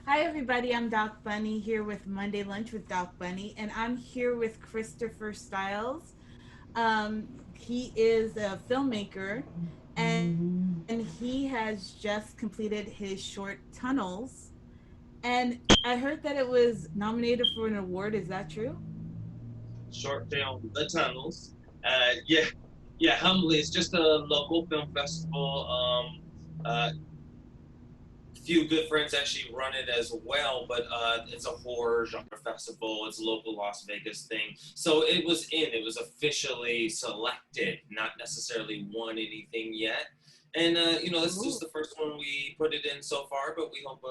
Hi, everybody. I'm Doc Bunny here with Monday Lunch with Doc Bunny, and I'm here with Christopher Stiles. He is a filmmaker, and he has just completed his short Tunnels. And I heard that it was nominated for an award. Is that true? Short film The Tunnels. Yeah, humbly, it's just a local film festival. A few good friends actually run it as well, but it's a horror genre festival. It's a local Las Vegas thing, so it was officially selected, not necessarily won anything yet. And this is just Ooh. the first one we put it in so far, but we hope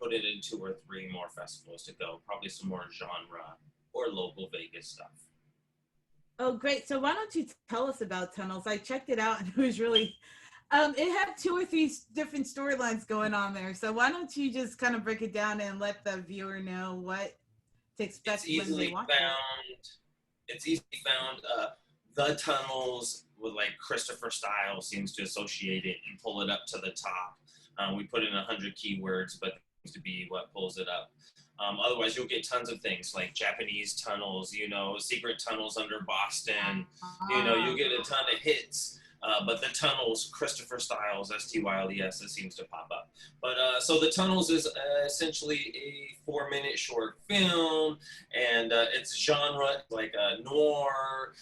put it in two or three more festivals to go. Probably some more genre or local Vegas stuff. Oh, great. So why don't you tell us about Tunnels? I checked it out and it was really it had two or three different storylines going on there. So why don't you just kind of break it down and let the viewer know what to It's expect when they easily watch it? found. It's easily found. The tunnels with like Christopher Style seems to associate it and pull it up to the top. We put in 100 keywords, but that seems to be what pulls it up. Otherwise, you'll get tons of things like Japanese tunnels, secret tunnels under Boston. Ah. You'll get a ton of hits. But the tunnels, Christopher Styles, Styles, it seems to pop up. But so the tunnels is essentially a 4 minute short film, and it's genre like a noir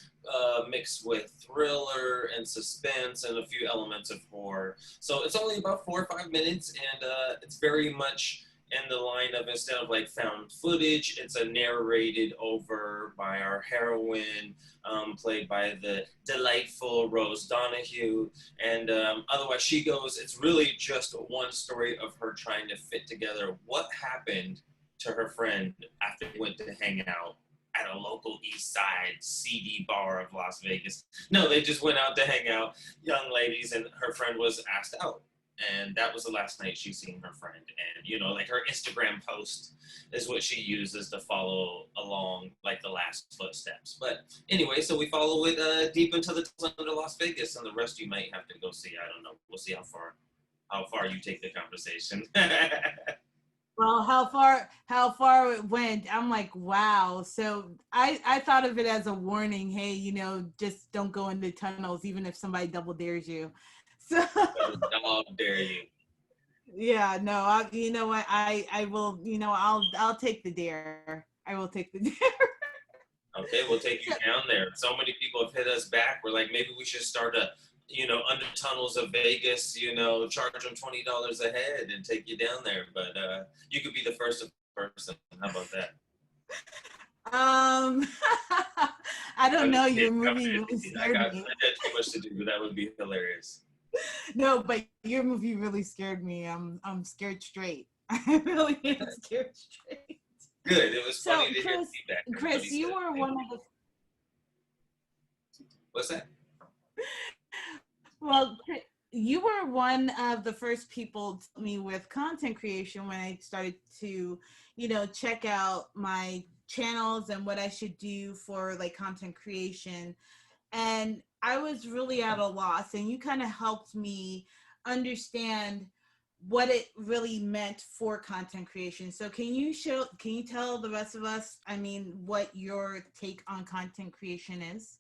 mixed with thriller and suspense and a few elements of horror. So it's only about 4 or 5 minutes, and it's very much in the line of, instead of like found footage, it's a narrated over by our heroine, played by the delightful Rose Donahue. And otherwise, it's really just one story of her trying to fit together what happened to her friend after they went to hang out at a local East Side CD bar of Las Vegas. No, they just went out to hang out, young ladies, and her friend was asked out. And that was the last night she seen her friend. And, like her Instagram post is what she uses to follow along, like the last footsteps. But anyway, so we follow it deep into the under Las Vegas, and the rest you might have to go see. I don't know. We'll see how far you take the conversation. Well, how far it went. I'm like, wow. So I thought of it as a warning. Hey, just don't go into tunnels, even if somebody double dares you. So Dog dare you. yeah, no, you know what? I will. I'll take the dare. I will take the dare. Okay, we'll take you down there. So many people have hit us back. We're like, maybe we should start under tunnels of Vegas, charge them $20 a head and take you down there. But you could be the first person. How about that? um, I don't I'm know. just Your kidding. movie really I scared got me. too much to do, but that would be hilarious. No, but your movie really scared me. I'm scared straight. I really am scared straight. Good. It was So, funny to hear feedback. Everybody Chris, you said were thank one you. of the What's that? well, you were one of the first people to help me with content creation when I started to, check out my channels and what I should do for like content creation. And I was really at a loss, and you kind of helped me understand what it really meant for content creation. So can you tell the rest of us, I mean, what your take on content creation is?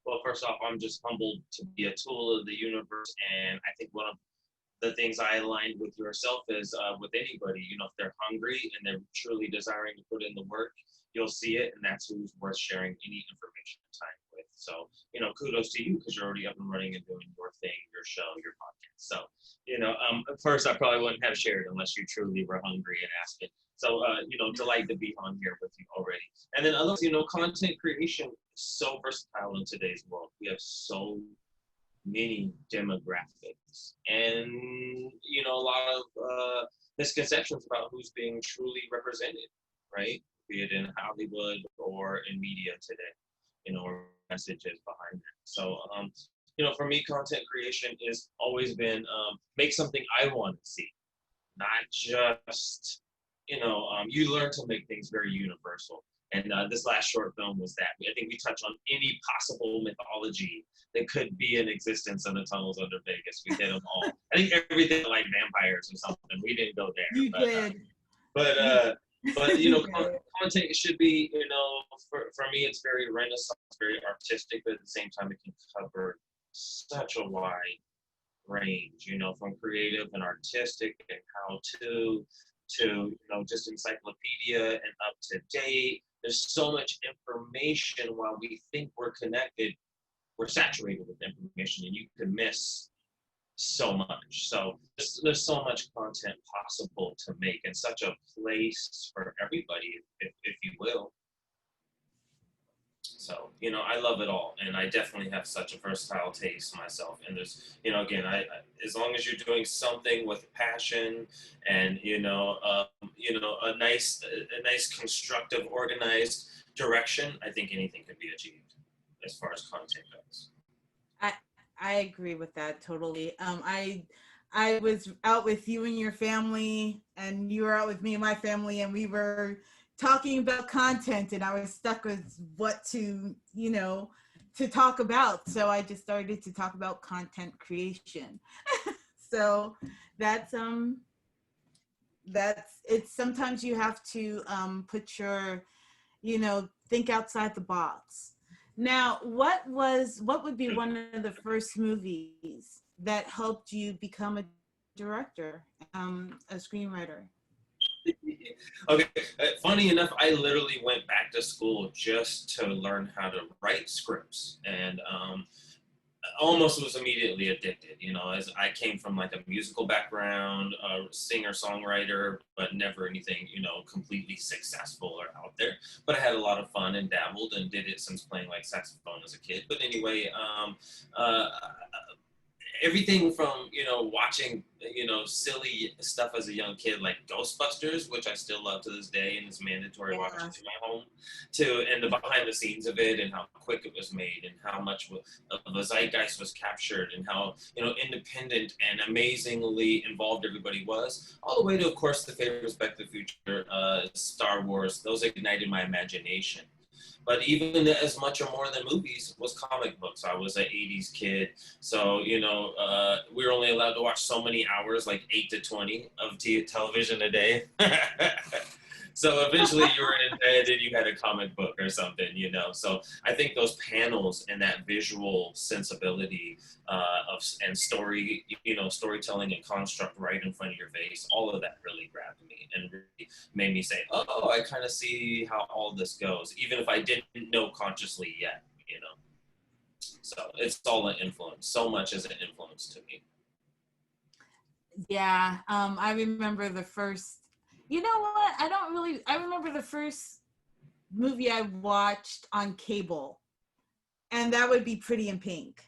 Well, first off, I'm just humbled to be a tool of the universe, and I think one of the things I aligned with yourself is with anybody, if they're hungry and they're truly desiring to put in the work, you'll see it, and that's who's worth sharing any information and time with. So, kudos to you because you're already up and running and doing your thing, your show, your podcast. So, first, I probably wouldn't have shared unless you truly were hungry and asked it. So, delight to be on here with you already. And then others, content creation is so versatile in today's world. We have so many demographics and a lot of misconceptions about who's being truly represented, right? Be it in Hollywood or in media today, or messages behind it. So for me, content creation has always been make something I want to see, not just you learn to make things very universal. And this last short film was that. I think we touch on any possible mythology that could be in existence in the tunnels under Vegas. We hit them all. I think everything like vampires or something. We didn't go there, You but did. But you know, Right. content should be, you know, for me, it's very Renaissance, very artistic, but at the same time, it can cover such a wide range, you know, from creative and artistic and how to, you know, just encyclopedia and up to date. There's so much information. While we think we're connected, we're saturated with information, and you can miss so much. So there's so much content possible to make, and such a place for everybody, if you will. So, you know, I love it all, and I definitely have such a versatile taste myself. And there's, you know, again, as long as you're doing something with passion, and you know, a nice, constructive, organized direction, I think anything can be achieved as far as content goes. I I agree with that totally. I was out with you and your family, and you were out with me and my family, and we were talking about content, and I was stuck with what to, to talk about. So I just started to talk about content creation. So that's it's sometimes you have to put your, think outside the box. Now, what would be one of the first movies that helped you become a director, a screenwriter? Okay, funny enough, I literally went back to school just to learn how to write scripts, and almost was immediately addicted. You know, as I came from like a musical background, a singer songwriter, but never anything, you know, completely successful or out there. But I had a lot of fun and dabbled and did it since playing like saxophone as a kid. But anyway, uh, everything from, you know, watching, you know, silly stuff as a young kid like Ghostbusters, which I still love to this day and is mandatory watching Yeah. in my home, to and the behind the scenes of it, and how quick it was made, and how much of the zeitgeist was captured, and how, you know, independent and amazingly involved everybody was, all the way to, of course, the favorites, Back to the Future, Star Wars. Those ignited my imagination. But even as much or more than movies was comic books. I was an 80s kid. So, you know, we were only allowed to watch so many hours, like 8 to 20 of television a day. So eventually you were in bed and you had a comic book or something, you know. So I think those panels and that visual sensibility and story, you know, storytelling and construct right in front of your face, all of that really grabbed me and really made me say, oh, I kind of see how all this goes, even if I didn't know consciously yet, you know. So it's all an influence. So much as an influence to me. Yeah, I remember the first. You know what? I remember the first movie I watched on cable, and that would be Pretty in Pink.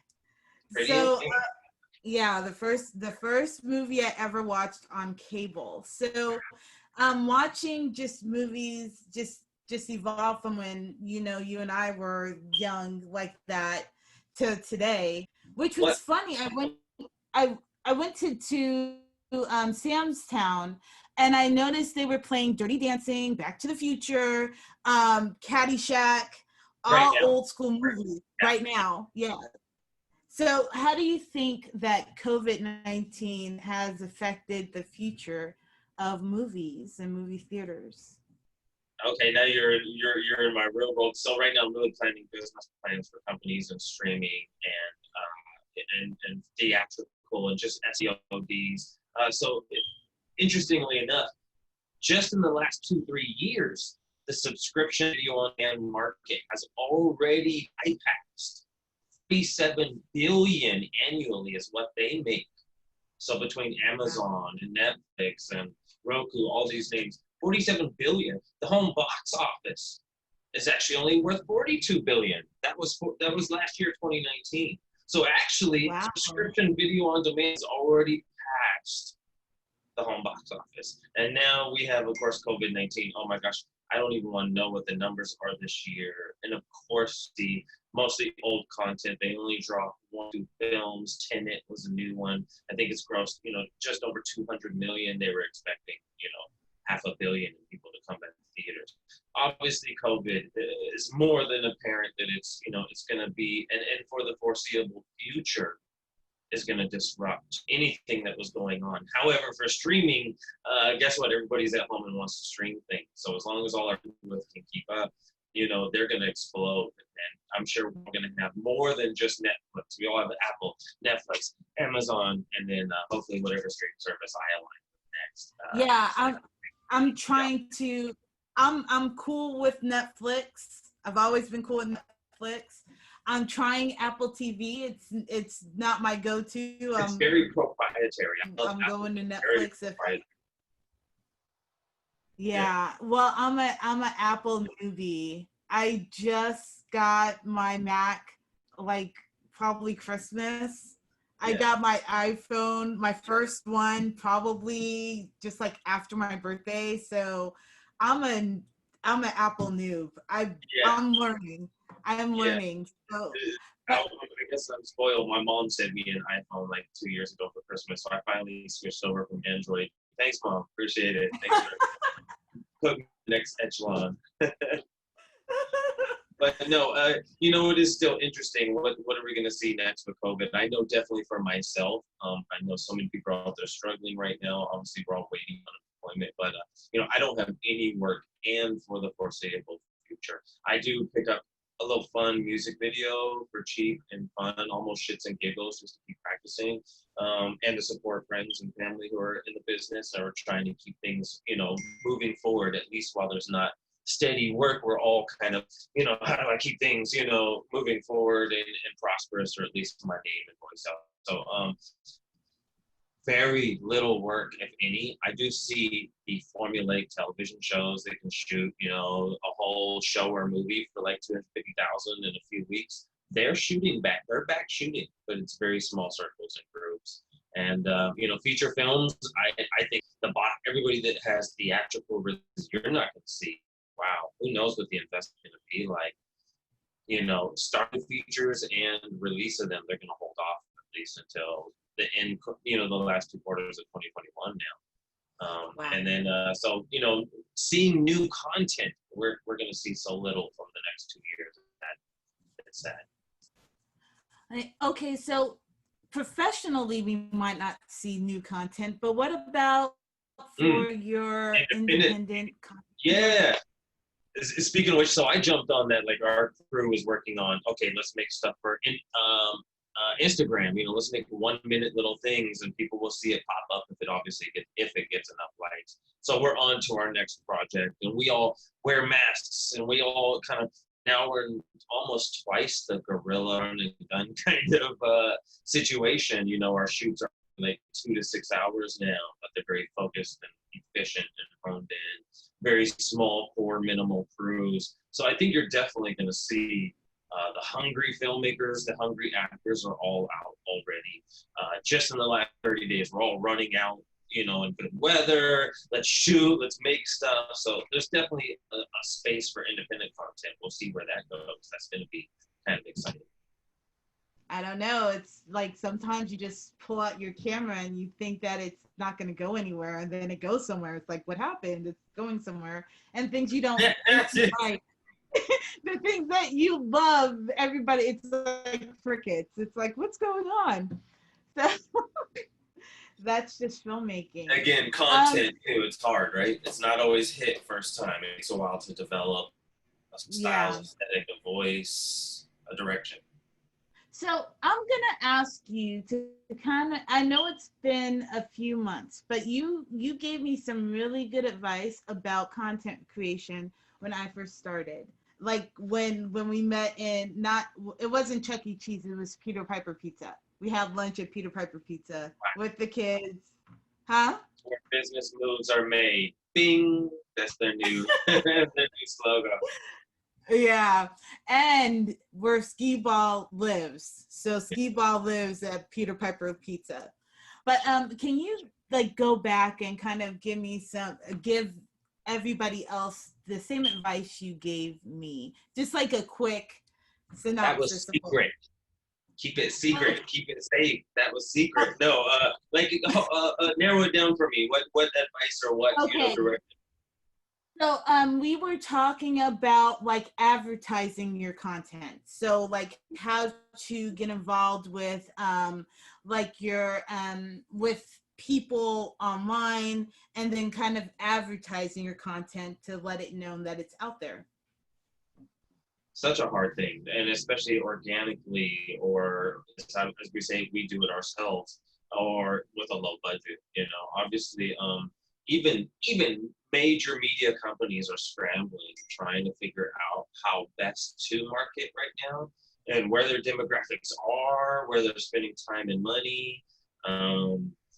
Pretty So interesting. yeah, the first movie I ever watched on cable. So watching just movies just evolve from when, you and I were young like that to today, which was What? funny. I went to Sam's Town, and I noticed they were playing Dirty Dancing, Back to the Future, Caddyshack, Right all now. old school movies Yeah. right now. Yeah. So, how do you think that COVID-19 has affected the future of movies and movie theaters? Okay, now you're in my real world. So right now I'm really planning business plans for companies and streaming and theatrical and just SEODs. So interestingly enough, just in the last 2-3 years, the subscription video on demand market has already bypassed 37 billion annually is what they make. So between Amazon and Netflix and Roku, all these names, 47 billion. The home box office is actually only worth 42 billion. That was last year, 2019. So actually, Wow. subscription video on demand has already passed the home box office. And now we have, of course, COVID-19. Oh my gosh, I don't even want to know what the numbers are this year. And of course, the mostly old content. They only dropped 1, 2 films. Tenet was a new one. I think it's grossed, you know, just over 200 million. They were expecting, you know, half a billion people to come back to theaters. Obviously, COVID is more than apparent that it's, you know, it's going to be, and for the foreseeable future, is going to disrupt anything that was going on. However, for streaming, guess what? Everybody's at home and wants to stream things. So as long as all our people can keep up, they're going to explode. And I'm sure we're going to have more than just Netflix. We all have Apple, Netflix, Amazon, and then hopefully whatever streaming service I align with next. Yeah, I'm trying to. I'm cool with Netflix. I've always been cool with Netflix. I'm trying Apple TV. It's not my go-to. It's very proprietary. I'm going to Netflix yeah. Well, I'm a Apple newbie. I just got my Mac like probably Christmas. I got my iPhone, my first one, probably just like after my birthday. So I'm an Apple noob. I'm learning. I am learning. So I guess I'm spoiled. My mom sent me an iPhone like 2 years ago for Christmas, so I finally switched over from Android. Thanks, Mom. Appreciate it. Thanks for putting the next echelon. But no, it is still interesting. What are we going to see next with COVID? I know definitely for myself. I know so many people out there struggling right now. Obviously, we're all waiting on employment, but I don't have any work, and for the foreseeable future, I do pick up a little fun music video for cheap and fun, almost shits and giggles, just to keep practicing, and to support friends and family who are in the business or trying to keep things, moving forward. At least while there's not steady work, we're all kind of, how do I keep things, moving forward and prosperous, or at least my name and voice out. So very little work, if any. I do see the formulaic television shows they can shoot, a whole show or movie for like 250,000 in a few weeks. They're back shooting, but it's very small circles and groups. And feature films, I think everybody that has theatrical release, you're not going to see. Wow, who knows what the investment is going to be like? Starting features and release of them, they're going to hold off at least until the end, the last 2 quarters of 2021 now. Wow. And then, seeing new content, we're going to see so little from the next 2 years. That's sad. Okay, so professionally, we might not see new content, but what about for your independent content? Yeah. Speaking of which, so I jumped on that. Like, our crew was working on, okay, let's make stuff for Instagram. Let's make 1 minute little things, and people will see it pop up if it gets enough likes. So we're on to our next project, and we all wear masks, and we all now we're in almost twice the gorilla and gun kind of situation. Our shoots are like 2 to 6 hours now, but they're very focused and efficient and honed in. Very small, core, minimal crews. So I think you're definitely going to see the hungry filmmakers, the hungry actors are all out already. Just in the last 30 days, we're all running out, in good weather. Let's shoot, let's make stuff. So there's definitely a space for independent content. We'll see where that goes. That's going to be kind of exciting. I don't know. It's like sometimes you just pull out your camera and you think that it's not going to go anywhere, and then it goes somewhere. It's like, what happened? It's going somewhere. And things you don't like. The things that you love, everybody, it's like crickets. It's like, what's going on? So that's just filmmaking. Again, content too. It's hard, right? It's not always hit first time. It takes a while to develop a style, aesthetic, a voice, a direction. So I'm gonna ask you to I know it's been a few months, but you gave me some really good advice about content creation when I first started. Like when we met it wasn't Chuck E. Cheese, it was Peter Piper Pizza. We had lunch at Peter Piper Pizza with the kids. Huh? Where business moves are made. Bing! That's their new slogan. Yeah, and where Skee Ball lives. So Skee Ball lives at Peter Piper Pizza. But can you go back and kind of give everybody else the same advice you gave me? Just like a quick synopsis. That was secret. Keep it secret. Keep it safe. That was secret. No, narrow it down for me. What advice or what direction? So we were talking about like advertising your content. So like how to get involved with like your with people online, and then kind of advertising your content to let it know that it's out there. Such a hard thing, and especially organically, or as we say, we do it ourselves, or with a low budget. Obviously, even major media companies are scrambling, trying to figure out how best to market right now, and where their demographics are, where they're spending time and money.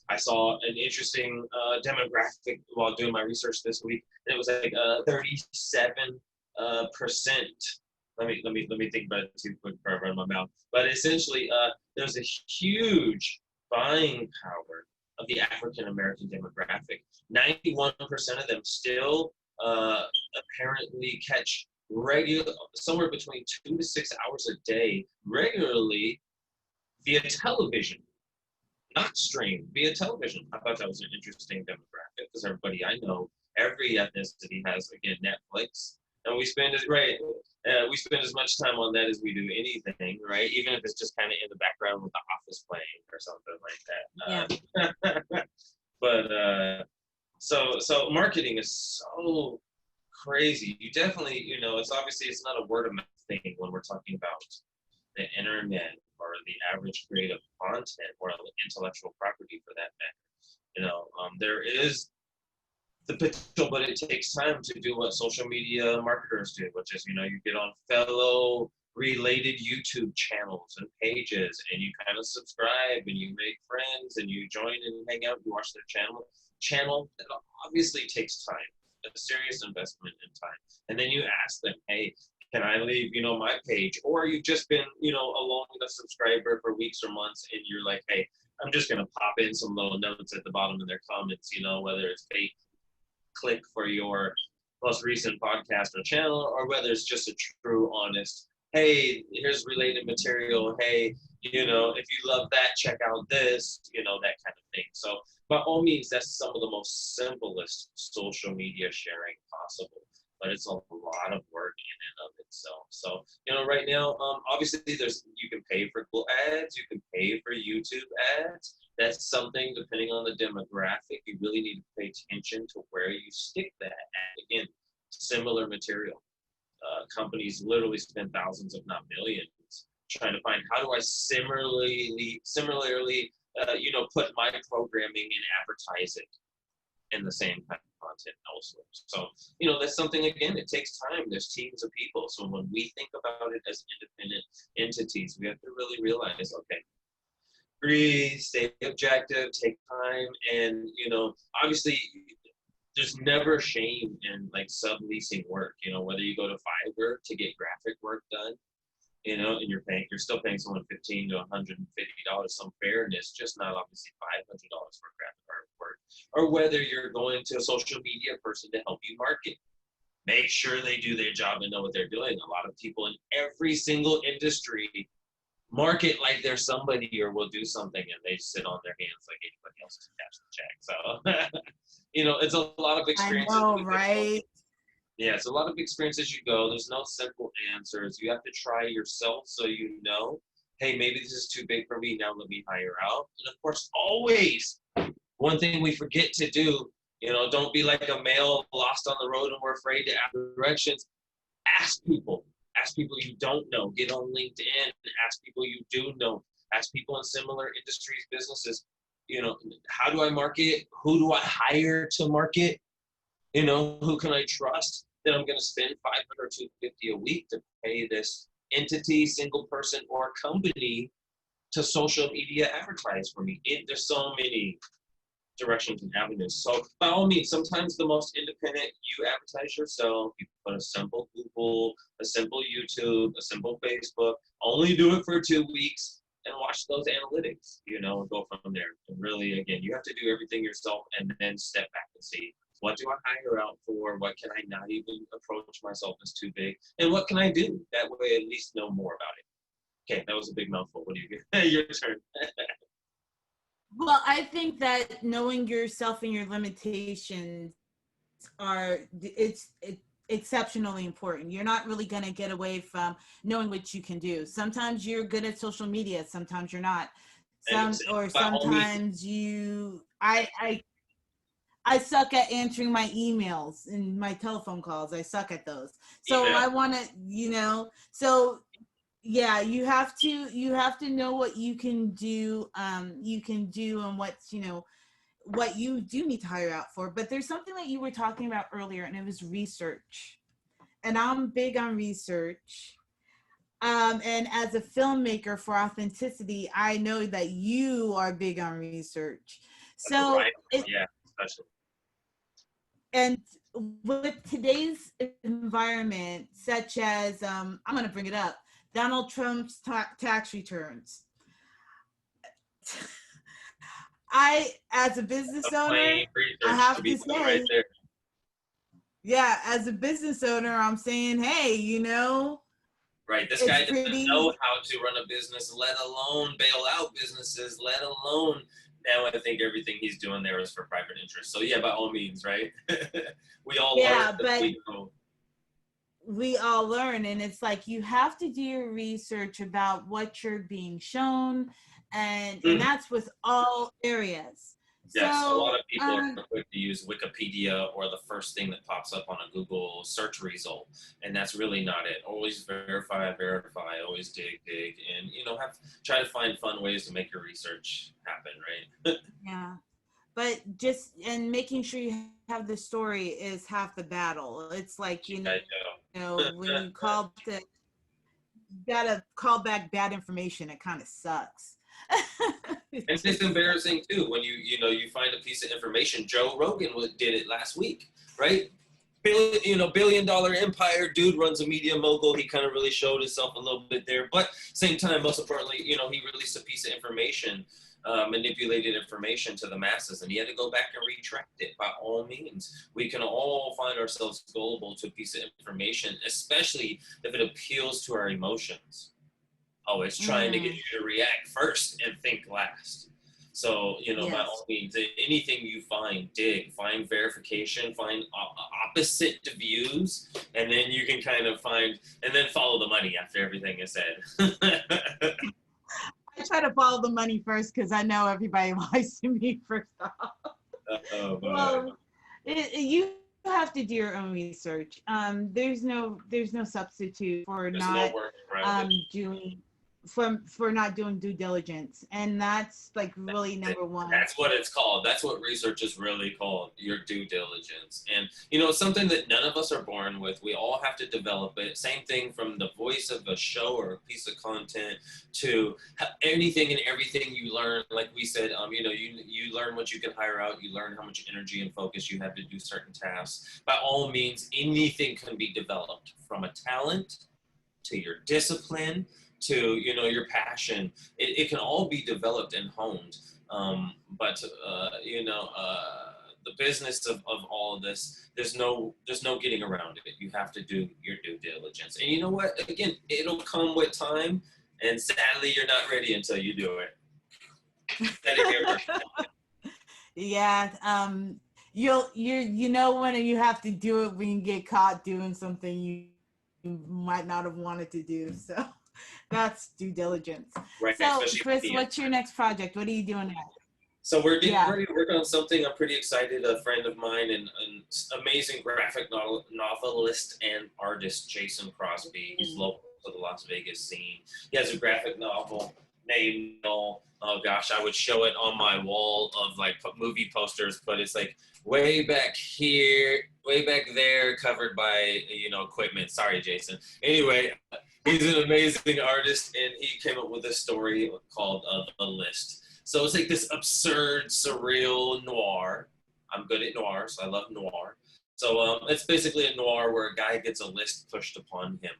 I saw an interesting demographic while doing my research this week. And it was like 37% let me think about it too quick before I run my mouth. But essentially, there's a huge buying power of the African American demographic. 91% of them still apparently catch regular somewhere between 2 to 6 hours a day regularly via television, not streamed, via television. I thought that was an interesting demographic because everybody I know, every ethnicity has again Netflix, and we spend it right. We spend as much time on that as we do anything, right? Even if it's just kind of in the background with The Office playing or something like that. Yeah. But so marketing is so crazy. You definitely, it's obviously it's not a word of mouth thing when we're talking about the internet or the average creative content or intellectual property for that matter. There is the potential, but it takes time to do what social media marketers do, which is, you get on fellow related YouTube channels and pages, and you kind of subscribe and you make friends and you join and hang out, you watch their channel. It obviously takes time, a serious investment in time. And then you ask them, hey, can I leave, my page? Or you've just been, a long subscriber for weeks or months, and you're like, hey, I'm just going to pop in some little notes at the bottom of their comments, whether it's bait click for your most recent podcast or channel, or whether it's just a true, honest, hey, here's related material. Hey, if you love that, check out this, that kind of thing. So by all means, that's some of the most simplest social media sharing possible. But it's a lot of work in and of itself. So, right now, obviously you can pay for Google ads, you can pay for YouTube ads. That's something, depending on the demographic, you really need to pay attention to where you stick that at. Again, similar material. Companies literally spend thousands, if not millions, trying to find how do I similarly, put my programming and advertise it in the same kind of content elsewhere. So, that's something, again, it takes time. There's teams of people. So when we think about it as independent entities, we have to really realize, okay, breathe, stay objective, take time, and obviously there's never shame in like subleasing work. Whether you go to Fiverr to get graphic work done, and you're still paying someone $15 to $150, some fairness, just not obviously $500 for graphic artwork, or whether you're going to a social media person to help you market. Make sure they do their job and know what they're doing. A lot of people in every single industry market like they're somebody or will do something, and they sit on their hands like anybody else to cash the check. So, it's a lot of experiences. I know, right? Yeah, it's a lot of experience as you go. There's no simple answers. You have to try yourself so hey, maybe this is too big for me. Now let me hire out. And of course, always, one thing we forget to do, don't be like a male lost on the road and we're afraid to ask directions. Ask people. Ask people you don't know. Get on LinkedIn. Ask people you do know. Ask people in similar industries, businesses. How do I market? Who do I hire to market? Who can I trust that I'm going to spend $500 or $250 a week to pay this entity, single person, or company to social media advertise for me? There's so many directions and avenues. So by all means, sometimes the most independent, you advertise yourself. You put a simple Google, a simple YouTube, a simple Facebook. Only do it for 2 weeks and watch those analytics, and go from there. And really, again, you have to do everything yourself and then step back and see, what do I hire out for? What can I not even approach myself as too big? And what can I do? That way, at least know more about it. Okay, that was a big mouthful. What do you get? Your turn. Well, I think that knowing yourself and your limitations are exceptionally important. You're not really going to get away from knowing what you can do. Sometimes you're good at social media, sometimes you're not. And by all means, Sometimes I suck at answering my emails and my telephone calls. I suck at those. So email. I want to, so yeah, you have to know what you can do, and what's, what you do need to hire out for. But there's something that you were talking about earlier, and it was research. And I'm big on research. And as a filmmaker for authenticity, I know that you are big on research. So Right. Yeah, especially. and with today's environment, such as I'm going to bring it up, Donald Trump's tax returns. I, as a business owner, I have to say, right there. yeah, as a business owner, I'm saying, hey, Right, this guy doesn't know how to run a business, let alone bail out businesses, let alone. Now I think everything he's doing there is for private interest. So yeah, by all means, right? We all learn as we go. We all learn, and it's like you have to do your research about what you're being shown, and that's with all areas. Yes, so, a lot of people are quick to use Wikipedia or the first thing that pops up on a Google search result, and that's really not it. Always verify, always dig, and try to find fun ways to make your research happen, right? Yeah, but just and making sure you have the story is half the battle. It's like when you gotta call back bad information, it kind of sucks. And it's embarrassing too when you find a piece of information. Joe Rogan did it last week, right? Billion dollar empire dude, runs a media mogul. He kind of really showed himself a little bit there, but same time, most importantly, he released a piece of information, manipulated information to the masses, and he had to go back and retract it. By all means, we can all find ourselves gullible to a piece of information, especially if it appeals to our emotions. Oh, it's trying to get you to react first and think last. So, by all means, anything you find, find verification, find opposite views, and then you can kind of find, and then follow the money after everything is said. I try to follow the money first because I know everybody lies to me first off. Well, you have to do your own research. There's no substitute for not doing due diligence, and that's like really number one. That's what it's called. That's what research is really called, your due diligence. And something that none of us are born with. We all have to develop it. Same thing from the voice of a show or a piece of content to anything and everything you learn. Like we said, you learn what you can hire out. You learn how much energy and focus you have to do certain tasks. By all means, anything can be developed, from a talent to your discipline to your passion. It can all be developed and honed, but the business of all of this, there's no getting around it. You have to do your due diligence, and you know what, again, it'll come with time, and sadly you're not ready until you do it. Yeah, when you have to do it when you get caught doing something you might not have wanted to do, so that's due diligence. Right. So, Chris, what's your next project? What are you doing next? So we're getting ready to work on something. I'm pretty excited. A friend of mine and an amazing graphic novelist and artist, Jason Crosby. He's local to the Las Vegas scene. He has a graphic novel named Null. Oh gosh, I would show it on my wall of like movie posters, but it's like way back here, way back there, covered by equipment. Sorry, Jason. Anyway. He's an amazing artist, and he came up with a story called The List. So it's like this absurd, surreal noir. I'm good at noir, so I love noir. So it's basically a noir where a guy gets a list pushed upon him,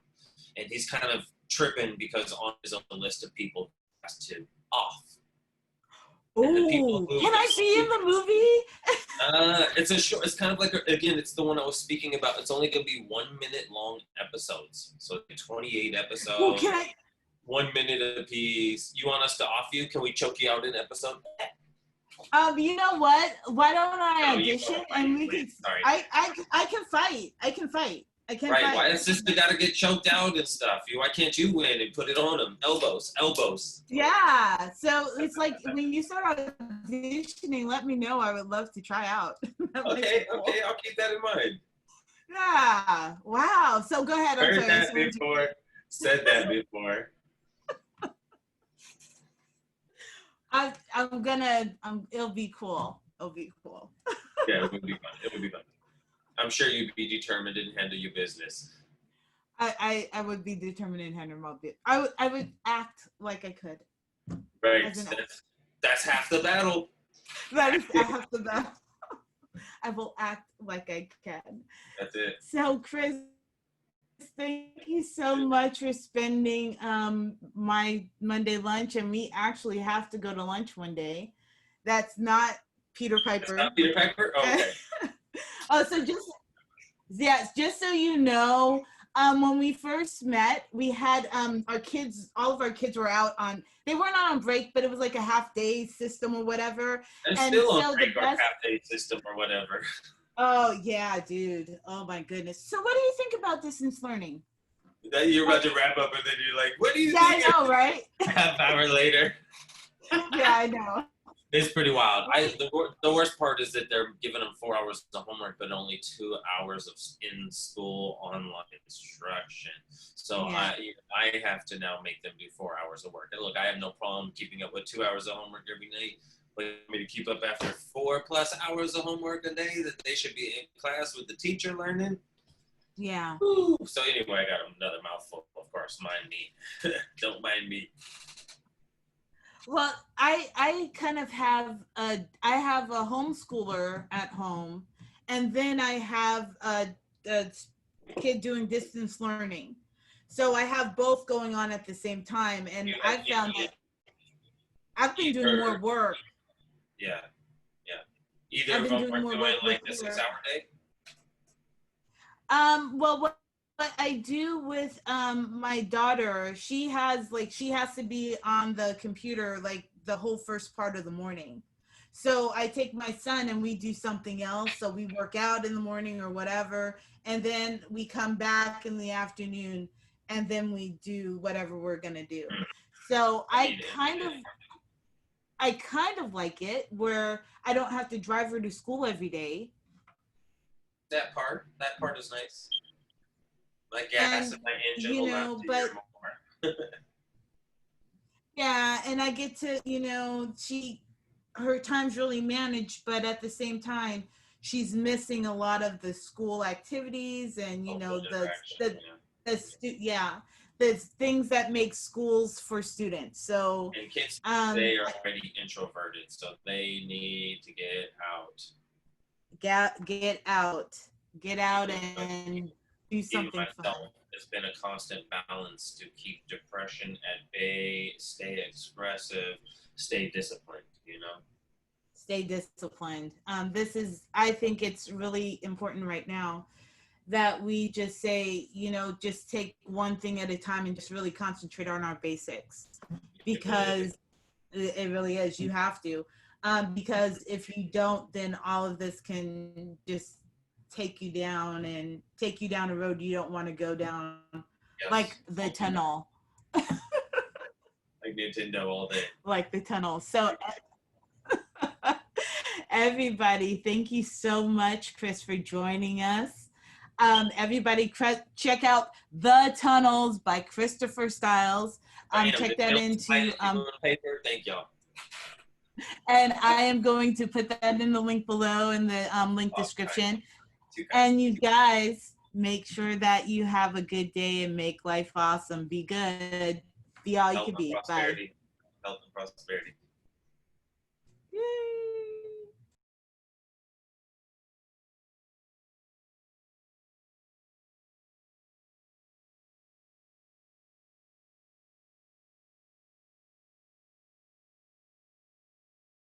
and he's kind of tripping because on his own list of people he has to off. Ooh, can I be in the movie? It's a short. It's kind of like it's the one I was speaking about. It's only going to be 1 minute long episodes, so 28 episodes. Ooh, can I? 1 minute a piece. You want us to off you? Can we choke you out in episode? You know what? Why don't I No, you audition don't and fight, we can? please. Sorry. I can fight. I can fight. I can Right. fight. Why is sister got to get choked out and stuff? Why can't you win and put it on them? Elbows, elbows. Yeah. So it's like when you start auditioning, let me know. I would love to try out. That might be Okay, cool. okay, I'll keep that in mind. Yeah. Wow. So go ahead. I'm Heard sorry. that before. Said that before. It'll be cool. It'll be cool. Yeah, it would be fun. It would be fun. I'm sure you'd be determined and handle your business. I would be determined in handle my bit. I would act like I could. Right. As an That's half the battle. That is half the battle. I will act like I can. That's it. So, Chris, thank you so much for spending my Monday lunch, and we actually have to go to lunch one day. That's not Peter Piper. That's not Peter Piper? Oh, okay. Oh, so just so you know, when we first met, we had our kids, all of our kids were out on, they weren't on break, but it was like a half day system or whatever. And And still so on break or half day system or whatever. Oh yeah, dude. Oh my goodness. So what do you think about distance learning? Then you're about to wrap up and then you're like, what do you Yeah, think? I know, right? Half hour later. Yeah, I know. It's pretty wild. The worst part is that they're giving them 4 hours of homework, but only 2 hours of in-school online instruction. So Yeah. I have to now make them do 4 hours of work. And look, I have no problem keeping up with 2 hours of homework every night. But for me to keep up after 4+ hours of homework a day that they should be in class with the teacher learning. Yeah. Woo. So anyway, I got another mouthful. Of course, mind me. Don't mind me. Well, I kind of have I have a homeschooler at home, and then I have a kid doing distance learning. So I have both going on at the same time, and I found that I've been doing more work. Yeah, yeah. Either of them are doing like a 6 hour day. Well, what I do with my daughter, she has to be on the computer like the whole first part of the morning. So I take my son and we do something else. So we work out in the morning or whatever, and then we come back in the afternoon, and then we do whatever we're gonna do. So I kind of like it where I don't have to drive her to school every day. That part is nice. My gas and my engine will last a year more. Yeah, and I get to, her time's really managed, but at the same time, she's missing a lot of the school activities and the things that make schools for students. So and kids, they are already introverted, so they need to get out. Get out and do something fun. It's been a constant balance to keep depression at bay, stay expressive, stay disciplined, Stay disciplined. I think it's really important right now that we just say, just take one thing at a time and just really concentrate on our basics, because it really is. You have to, because if you don't, then all of this can just take you down a road you don't want to go down. Yes. Like the tunnel. Like Nintendo all day. Like the tunnel. So everybody, thank you so much, Chris, for joining us. Everybody check out The Tunnels by Christopher Styles. Check that into paper. Thank y'all. And I am going to put that in the link below in the link description. And you guys, make sure that you have a good day and make life awesome. Be good. Be all you can be. Bye. Health and prosperity. Yay.